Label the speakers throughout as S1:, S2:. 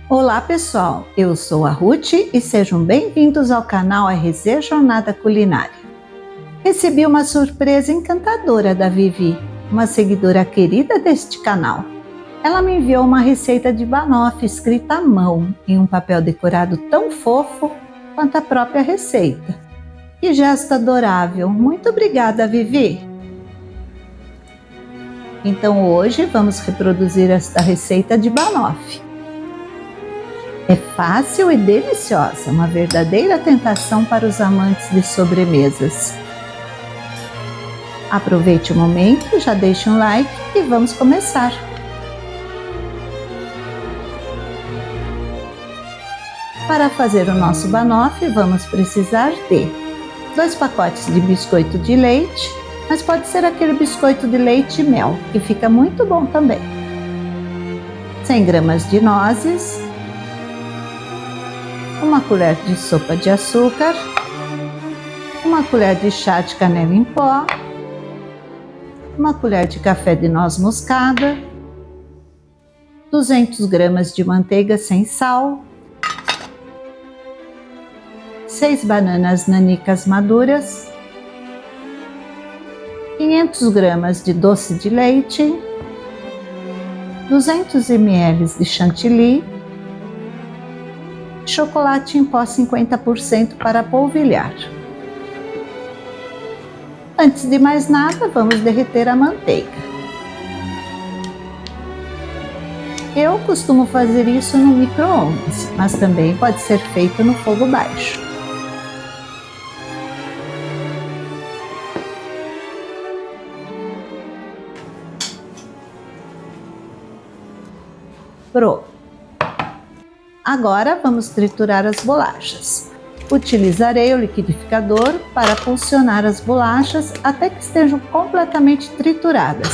S1: Olá pessoal, eu sou a Ruth e sejam bem-vindos ao canal RZ Jornada Culinária. Recebi uma surpresa encantadora da Vivi, uma seguidora querida deste canal. Ela me enviou uma receita de banoffee escrita à mão, em um papel decorado tão fofo quanto a própria receita. Que gesto adorável! Muito obrigada, Vivi! Então hoje vamos reproduzir esta receita de banoffee. É fácil e deliciosa, uma verdadeira tentação para os amantes de sobremesas. Aproveite o momento, já deixe um like e vamos começar. Para fazer o nosso banoffee, vamos precisar de 2 pacotes de biscoito de leite, mas pode ser aquele biscoito de leite e mel, que fica muito bom também. 100 gramas de nozes, 1 colher de sopa de açúcar, 1 colher de chá de canela em pó, 1 colher de café de noz moscada, 200 gramas de manteiga sem sal, 6 bananas nanicas maduras, 500 gramas de doce de leite, 200 ml de chantilly, chocolate em pó 50% para polvilhar. Antes de mais nada, vamos derreter a manteiga. Eu costumo fazer isso no micro-ondas, mas também pode ser feito no fogo baixo. Pronto. Agora vamos triturar as bolachas. Utilizarei o liquidificador para pulsionar as bolachas até que estejam completamente trituradas,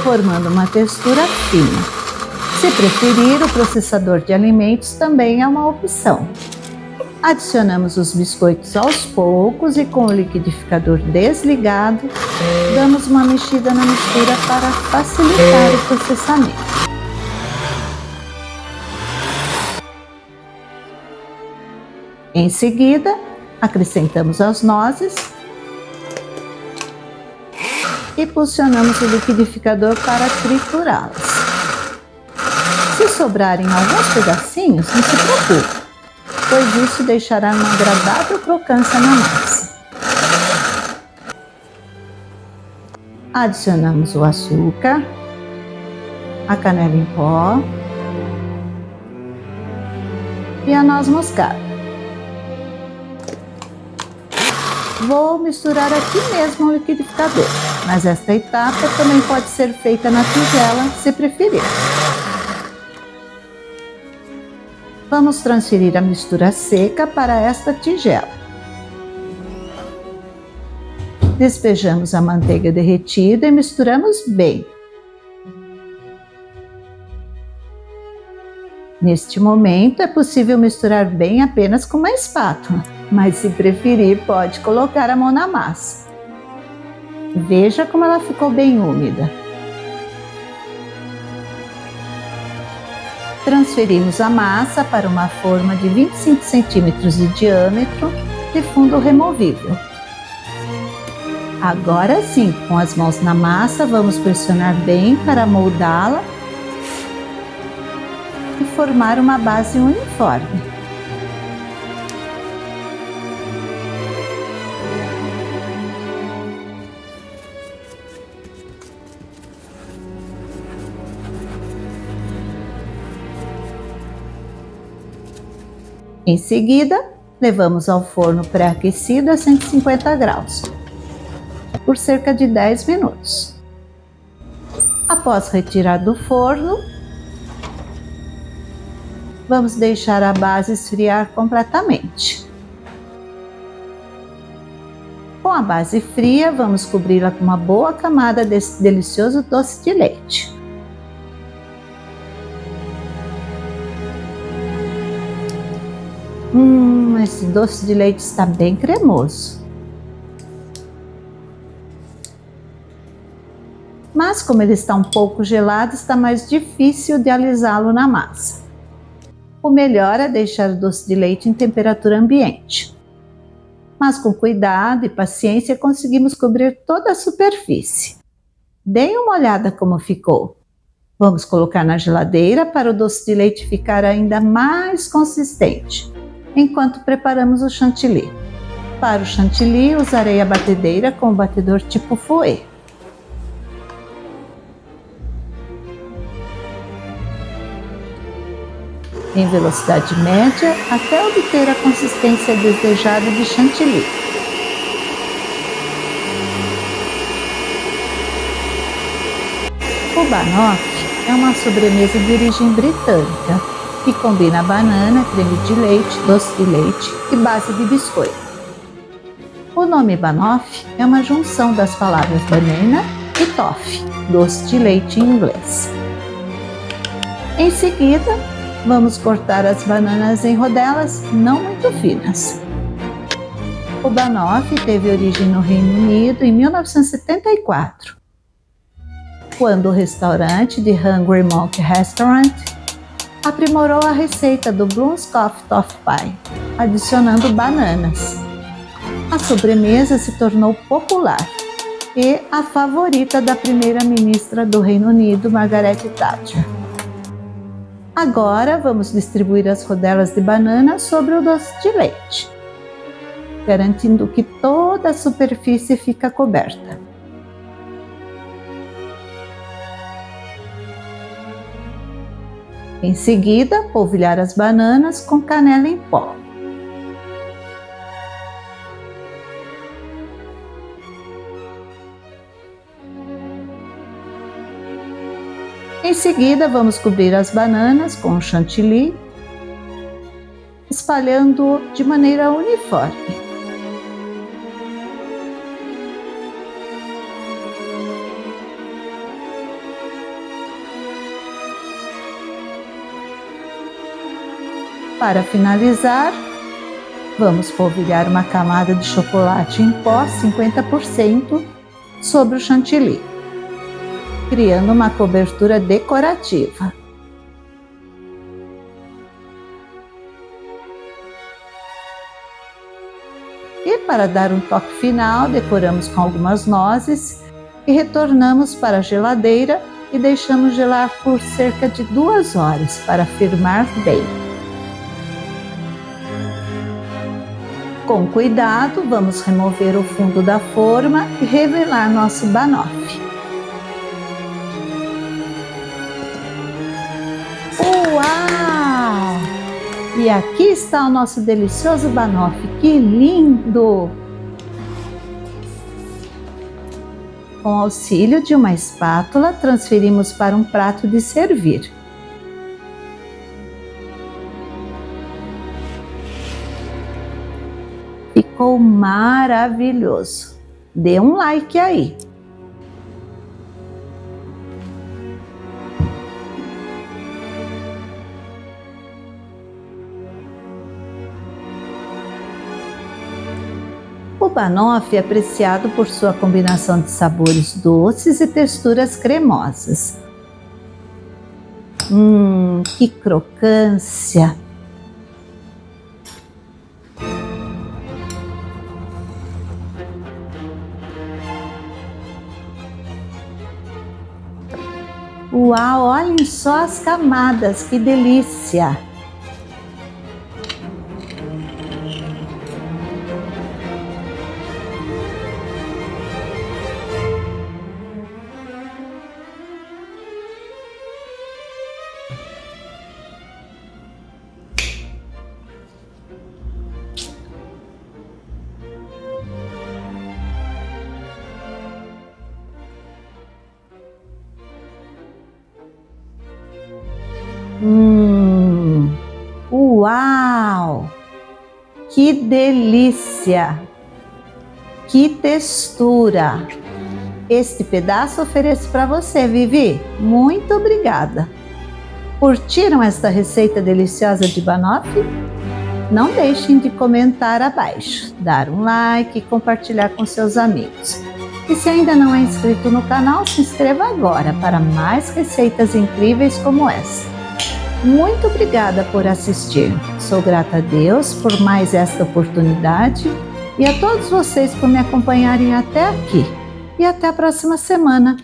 S1: formando uma textura fina. Se preferir, o processador de alimentos também é uma opção. Adicionamos os biscoitos aos poucos e com o liquidificador desligado, damos uma mexida na mistura para facilitar o processamento. Em seguida, acrescentamos as nozes e pulsionamos o liquidificador para triturá-las. Se sobrarem alguns pedacinhos, não se preocupe, pois isso deixará uma agradável crocância na massa. Adicionamos o açúcar, a canela em pó e a noz moscada. Vou misturar aqui mesmo no liquidificador, mas esta etapa também pode ser feita na tigela, se preferir. Vamos transferir a mistura seca para esta tigela. Despejamos a manteiga derretida e misturamos bem. Neste momento é possível misturar bem apenas com uma espátula, mas se preferir pode colocar a mão na massa. Veja como ela ficou bem úmida. Transferimos a massa para uma forma de 25 centímetros de diâmetro de fundo removível. Agora sim, com as mãos na massa, vamos pressionar bem para moldá-la e formar uma base uniforme. Em seguida, levamos ao forno pré-aquecido a 150 graus, por cerca de 10 minutos. Após retirar do forno, vamos deixar a base esfriar completamente. Com a base fria, vamos cobri-la com uma boa camada desse delicioso doce de leite. Esse doce de leite está bem cremoso. Mas como ele está um pouco gelado, está mais difícil de alisá-lo na massa. o melhor é deixar o doce de leite em temperatura ambiente. Mas com cuidado e paciência conseguimos cobrir toda a superfície. Deem uma olhada como ficou. Vamos colocar na geladeira para o doce de leite ficar ainda mais consistente, enquanto preparamos o chantilly. Para o chantilly, usarei a batedeira com o batedor tipo fouet. Em velocidade média, até obter a consistência desejada de chantilly. O banoffee é uma sobremesa de origem britânica que combina banana, creme de leite, doce de leite e base de biscoito. O nome banoffee é uma junção das palavras banana e toffee, doce de leite em inglês. Em seguida, vamos cortar as bananas em rodelas não muito finas. O banoffee teve origem no Reino Unido em 1974, quando o restaurante The Hungry Monk Restaurant aprimorou a receita do Blumskopf Toffee Pie, adicionando bananas. A sobremesa se tornou popular e a favorita da primeira-ministra do Reino Unido, Margaret Thatcher. Agora vamos distribuir as rodelas de banana sobre o doce de leite, garantindo que toda a superfície fica coberta. Em seguida, polvilhar as bananas com canela em pó. Em seguida, vamos cobrir as bananas com chantilly, espalhando de maneira uniforme. Para finalizar, vamos polvilhar uma camada de chocolate em pó 50% sobre o chantilly, criando uma cobertura decorativa. E para dar um toque final, decoramos com algumas nozes e retornamos para a geladeira e deixamos gelar por cerca de 2 horas para firmar bem. Com cuidado, vamos remover o fundo da forma e revelar nosso banoffee. Uau! E aqui está o nosso delicioso banoffee, que lindo! Com auxílio de uma espátula, transferimos para um prato de servir. Ficou maravilhoso! Dê um like aí! O banoffee é apreciado por sua combinação de sabores doces e texturas cremosas. Que crocância! Uau, olhem só as camadas, que delícia! Uau! Que delícia! Que textura! Este pedaço ofereço para você, Vivi. Muito obrigada! Curtiram esta receita deliciosa de banoffee? Não deixem de comentar abaixo, dar um like e compartilhar com seus amigos. E se ainda não é inscrito no canal, se inscreva agora para mais receitas incríveis como essa. Muito obrigada por assistir. Sou grata a Deus por mais esta oportunidade e a todos vocês por me acompanharem até aqui. E até a próxima semana.